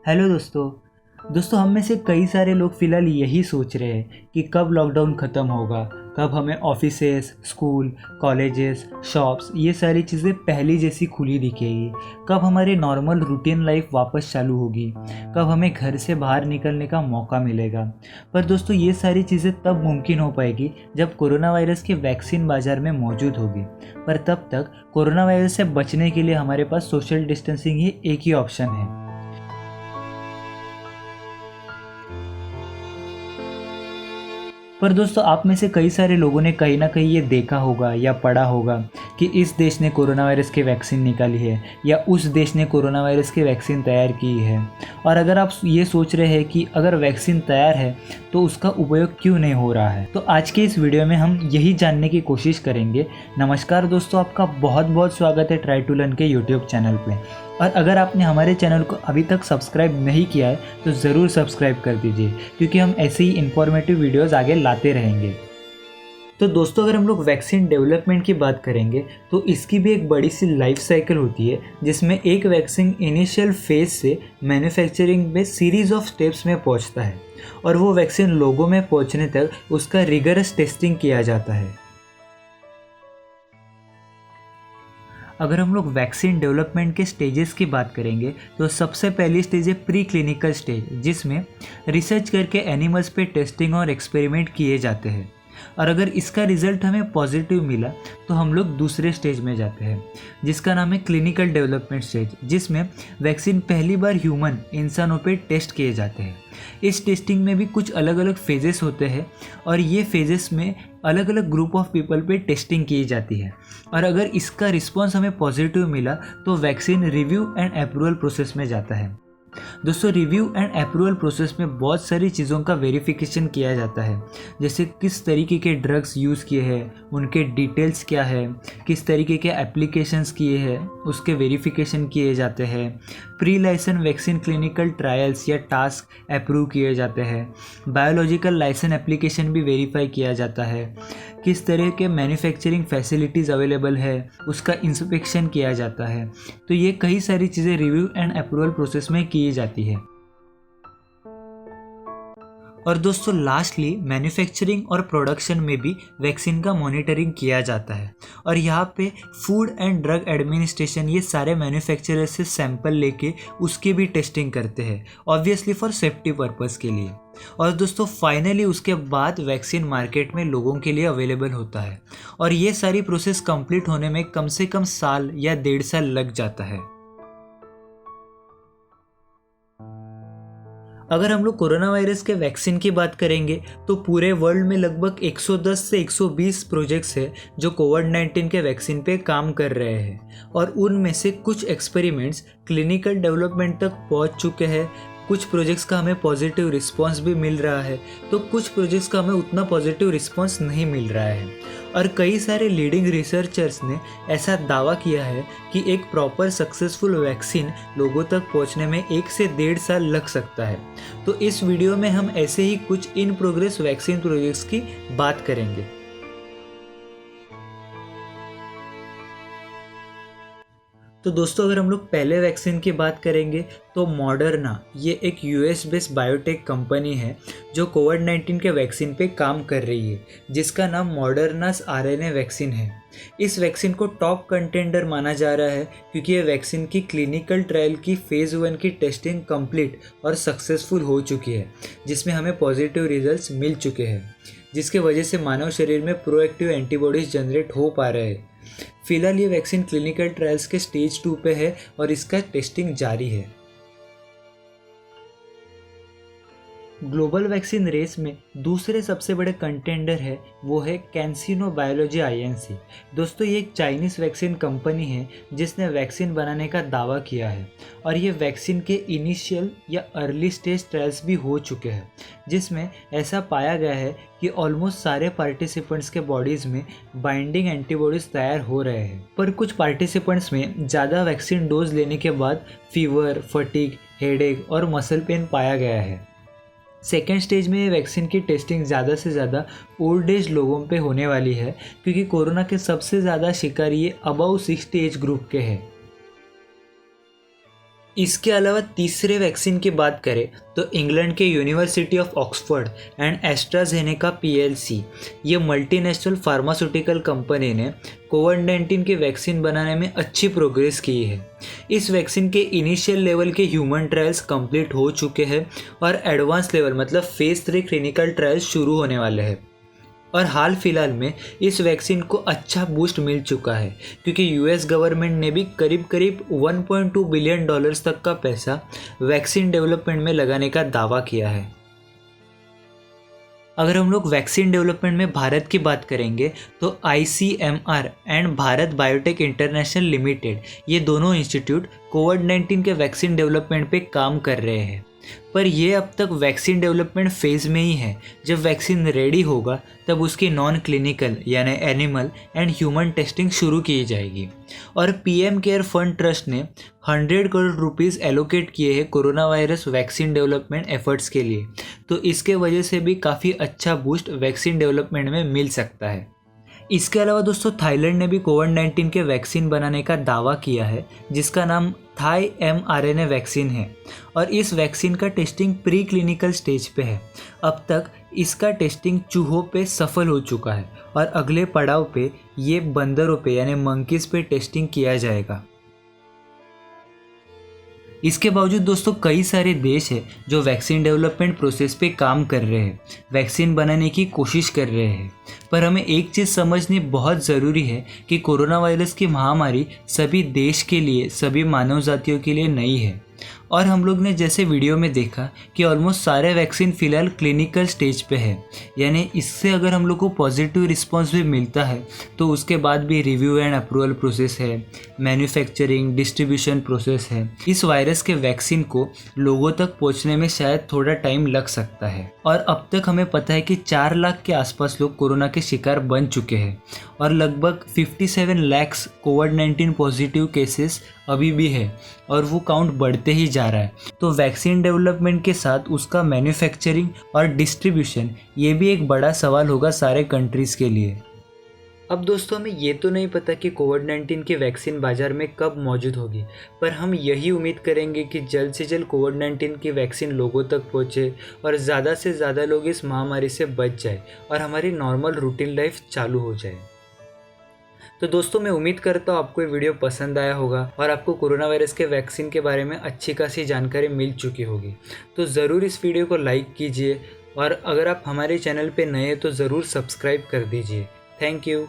Hello दोस्तों हम में से कई सारे लोग फ़िलहाल यही सोच रहे हैं कि कब लॉकडाउन ख़त्म होगा, कब हमें ऑफिसेस, स्कूल, कॉलेजेस, शॉप्स ये सारी चीज़ें पहली जैसी खुली दिखेगी, कब हमारी नॉर्मल रूटीन लाइफ वापस चालू होगी, कब हमें घर से बाहर निकलने का मौका मिलेगा। पर दोस्तों ये सारी चीज़ें तब मुमकिन हो पाएगी जब कोरोना वायरस की वैक्सीन बाज़ार में मौजूद होगी। पर तब तक कोरोना वायरस से बचने के लिए हमारे पास सोशल डिस्टेंसिंग ही एक ही ऑप्शन है। पर दोस्तों आप में से कई सारे लोगों ने कहीं ना कहीं ये देखा होगा या पढ़ा होगा कि इस देश ने कोरोना वायरस की वैक्सीन निकाली है या उस देश ने कोरोना वायरस की वैक्सीन तैयार की है। और अगर आप ये सोच रहे हैं कि अगर वैक्सीन तैयार है तो उसका उपयोग क्यों नहीं हो रहा है, तो आज के इस वीडियो में हम यही जानने की कोशिश करेंगे। नमस्कार दोस्तों, आपका बहुत बहुत स्वागत है ट्राई टू लर्न के यूट्यूब चैनल पे। और अगर आपने हमारे चैनल को अभी तक सब्सक्राइब नहीं किया है तो ज़रूर सब्सक्राइब कर दीजिए, क्योंकि हम ऐसे ही इन्फॉर्मेटिव वीडियोस आगे लाते रहेंगे। तो दोस्तों अगर हम लोग वैक्सीन डेवलपमेंट की बात करेंगे तो इसकी भी एक बड़ी सी लाइफ साइकिल होती है, जिसमें एक वैक्सीन इनिशियल फेज से मैन्युफैक्चरिंग में सीरीज़ ऑफ स्टेप्स में पहुंचता है और वो वैक्सीन लोगों में पहुंचने तक उसका रिगरस टेस्टिंग किया जाता है। अगर हम लोग वैक्सीन डेवलपमेंट के स्टेजेस की बात करेंगे तो सबसे पहली स्टेज है प्री क्लिनिकल स्टेज, जिसमें रिसर्च करके एनिमल्स पे टेस्टिंग और एक्सपेरिमेंट किए जाते हैं। और अगर इसका रिजल्ट हमें पॉजिटिव मिला तो हम लोग दूसरे स्टेज में जाते हैं, जिसका नाम है क्लिनिकल डेवलपमेंट स्टेज, जिसमें वैक्सीन पहली बार ह्यूमन इंसानों पे टेस्ट किए जाते हैं। इस टेस्टिंग में भी कुछ अलग अलग फेजेस होते हैं और ये फेजेस में अलग अलग ग्रुप ऑफ पीपल पे टेस्टिंग की जाती है। और अगर इसका रिस्पॉन्स हमें पॉजिटिव मिला तो vaccine review and approval process में जाता है। दोस्तों रिव्यू एंड अप्रूवल प्रोसेस में बहुत सारी चीज़ों का वेरिफिकेशन किया जाता है, जैसे किस तरीके के ड्रग्स यूज़ किए हैं, उनके डिटेल्स क्या है, किस तरीके के एप्लीकेशंस किए हैं, उसके वेरिफिकेशन किए जाते हैं। Pre license vaccine clinical trials या टास्क अप्रूव किए जाते हैं। बायोलॉजिकल लाइसेंस एप्लीकेशन भी वेरीफाई किया जाता है। किस तरह के मैन्युफैक्चरिंग फैसिलिटीज़ अवेलेबल है उसका इंस्पेक्शन किया जाता है। तो ये कई सारी चीज़ें रिव्यू एंड अप्रूवल प्रोसेस में की जाती है। और दोस्तों लास्टली मैन्युफैक्चरिंग और प्रोडक्शन में भी वैक्सीन का मॉनिटरिंग किया जाता है। और यहाँ पे फूड एंड ड्रग एडमिनिस्ट्रेशन ये सारे मैन्युफैक्चरर से सैंपल लेके उसकी भी टेस्टिंग करते हैं, ऑब्वियसली फॉर सेफ्टी पर्पज़ के लिए। और दोस्तों फाइनली उसके बाद वैक्सीन मार्केट में लोगों के लिए अवेलेबल होता है। और ये सारी प्रोसेस कंप्लीट होने में कम से कम साल या 1.5 साल लग जाता है। अगर हम लोग कोरोना वायरस के वैक्सीन की बात करेंगे तो पूरे वर्ल्ड में लगभग 110 से 120 प्रोजेक्ट्स हैं जो कोविड-19 के वैक्सीन पे काम कर रहे हैं। और उनमें से कुछ एक्सपेरिमेंट्स क्लिनिकल डेवलपमेंट तक पहुंच चुके हैं। कुछ प्रोजेक्ट्स का हमें पॉजिटिव रिस्पांस भी मिल रहा है, तो कुछ प्रोजेक्ट्स का हमें उतना पॉजिटिव रिस्पांस नहीं मिल रहा है। और कई सारे लीडिंग रिसर्चर्स ने ऐसा दावा किया है कि एक प्रॉपर सक्सेसफुल वैक्सीन लोगों तक पहुंचने में 1 से 1.5 साल लग सकता है। तो इस वीडियो में हम ऐसे ही कुछ इन प्रोग्रेस वैक्सीन प्रोजेक्ट्स की बात करेंगे। तो दोस्तों अगर हम लोग पहले वैक्सीन की बात करेंगे तो मॉडर्ना ये एक यूएस बेस्ड बायोटेक कंपनी है जो कोविड-19 के वैक्सीन पे काम कर रही है, जिसका नाम मॉडर्नास आरएनए वैक्सीन है। इस वैक्सीन को टॉप कंटेंडर माना जा रहा है क्योंकि ये वैक्सीन की क्लिनिकल ट्रायल की फेज़ 1 की टेस्टिंग कंप्लीट और सक्सेसफुल हो चुकी है, जिसमें हमें पॉजिटिव रिजल्ट्स मिल चुके हैं, जिसके वजह से मानव शरीर में प्रोएक्टिव एंटीबॉडीज जनरेट हो पा रहे हैं। फिलहाल ये वैक्सीन क्लिनिकल ट्रायल्स के स्टेज 2 पे है और इसका टेस्टिंग जारी है। ग्लोबल वैक्सीन रेस में दूसरे सबसे बड़े कंटेंडर है वो है कैंसिनो बायोलॉजी आईएनसी। दोस्तों ये एक चाइनीज़ वैक्सीन कंपनी है जिसने वैक्सीन बनाने का दावा किया है और ये वैक्सीन के इनिशियल या अर्ली स्टेज ट्रायल्स भी हो चुके हैं, जिसमें ऐसा पाया गया है कि ऑलमोस्ट सारे पार्टिसिपेंट्स के बॉडीज़ में बाइंडिंग एंटीबॉडीज़ तैयार हो रहे हैं। पर कुछ पार्टिसिपेंट्स में ज़्यादा वैक्सीन डोज लेने के बाद फीवर, फटीग, हेडेक और मसल पेन पाया गया है। सेकेंड स्टेज में ये वैक्सीन की टेस्टिंग ज़्यादा से ज़्यादा ओल्ड एज लोगों पे होने वाली है, क्योंकि कोरोना के सबसे ज़्यादा शिकार ये अबव 60 एज ग्रुप के हैं। इसके अलावा तीसरे वैक्सीन की बात करें तो इंग्लैंड के university of Oxford and AstraZeneca PLC, ये मल्टीनेशनल फार्मास्यूटिकल कंपनी ने कोविड-19 के वैक्सीन बनाने में अच्छी प्रोग्रेस की है। इस वैक्सीन के इनिशियल लेवल के ह्यूमन ट्रायल्स कंप्लीट हो चुके हैं और एडवांस लेवल मतलब फेज 3 क्लिनिकल ट्रायल्स शुरू होने वाले हैं। और हाल फिलहाल में इस वैक्सीन को अच्छा बूस्ट मिल चुका है क्योंकि यूएस गवर्नमेंट ने भी करीब करीब 1.2 बिलियन डॉलर्स तक का पैसा वैक्सीन डेवलपमेंट में लगाने का दावा किया है। अगर हम लोग वैक्सीन डेवलपमेंट में भारत की बात करेंगे तो ICMR and Bharat biotech international limited, ये दोनों इंस्टीट्यूट कोविड-19 के वैक्सीन डेवलपमेंट पे काम कर रहे हैं, पर ये अब तक वैक्सीन डेवलपमेंट फेज़ में ही है। जब वैक्सीन रेडी होगा तब उसकी नॉन क्लिनिकल यानी एनिमल एंड ह्यूमन टेस्टिंग शुरू की जाएगी। और पीएम केयर फंड ट्रस्ट ने 100 करोड़ रुपीस एलोकेट किए हैं corona virus vaccine development efforts के लिए, तो इसके वजह से भी काफ़ी अच्छा बूस्ट वैक्सीन डेवलपमेंट में मिल सकता है। इसके अलावा दोस्तों थाईलैंड ने भी कोविड-19 के वैक्सीन बनाने का दावा किया है जिसका नाम थाई mRNA वैक्सीन है और इस वैक्सीन का टेस्टिंग प्री क्लिनिकल स्टेज पे है। अब तक इसका टेस्टिंग चूहों पे सफल हो चुका है और अगले पड़ाव पे ये बंदरों पे यानी मंकीज पे टेस्टिंग किया जाएगा। इसके बावजूद दोस्तों कई सारे देश हैं जो वैक्सीन डेवलपमेंट प्रोसेस पे काम कर रहे हैं, वैक्सीन बनाने की कोशिश कर रहे हैं, पर हमें एक चीज़ समझनी बहुत ज़रूरी है कि कोरोना वायरस की महामारी सभी देश के लिए, सभी मानव जातियों के लिए नई है। और हम लोग ने जैसे वीडियो में देखा कि ऑलमोस्ट सारे वैक्सीन फ़िलहाल क्लिनिकल स्टेज पे है, यानी इससे अगर हम लोग को पॉजिटिव रिस्पांस भी मिलता है तो उसके बाद भी रिव्यू एंड अप्रूवल प्रोसेस है, मैन्युफैक्चरिंग डिस्ट्रीब्यूशन प्रोसेस है। इस वायरस के वैक्सीन को लोगों तक पहुंचने में शायद थोड़ा टाइम लग सकता है। और अब तक हमें पता है कि 4 लाख के आसपास लोग कोरोना के शिकार बन चुके हैं और लगभग 57 लाख कोविड-19 पॉजिटिव केसेस अभी भी है और वो काउंट बढ़ते ही जा रहा है। तो वैक्सीन डेवलपमेंट के साथ उसका मैन्युफैक्चरिंग और डिस्ट्रीब्यूशन, ये भी एक बड़ा सवाल होगा सारे कंट्रीज़ के लिए। अब दोस्तों हमें ये तो नहीं पता कि कोविड-19 की वैक्सीन बाज़ार में कब मौजूद होगी, पर हम यही उम्मीद करेंगे कि जल्द से जल्द कोविड-19 की वैक्सीन लोगों तक पहुँचे और ज़्यादा से ज़्यादा लोग इस महामारी से बच जाए और हमारी नॉर्मल रूटीन लाइफ चालू हो जाए। तो दोस्तों मैं उम्मीद करता हूँ आपको ये वीडियो पसंद आया होगा और आपको कोरोना वायरस के वैक्सीन के बारे में अच्छी खासी जानकारी मिल चुकी होगी। तो ज़रूर इस वीडियो को लाइक कीजिए और अगर आप हमारे चैनल पे नए हैं तो ज़रूर सब्सक्राइब कर दीजिए। Thank you.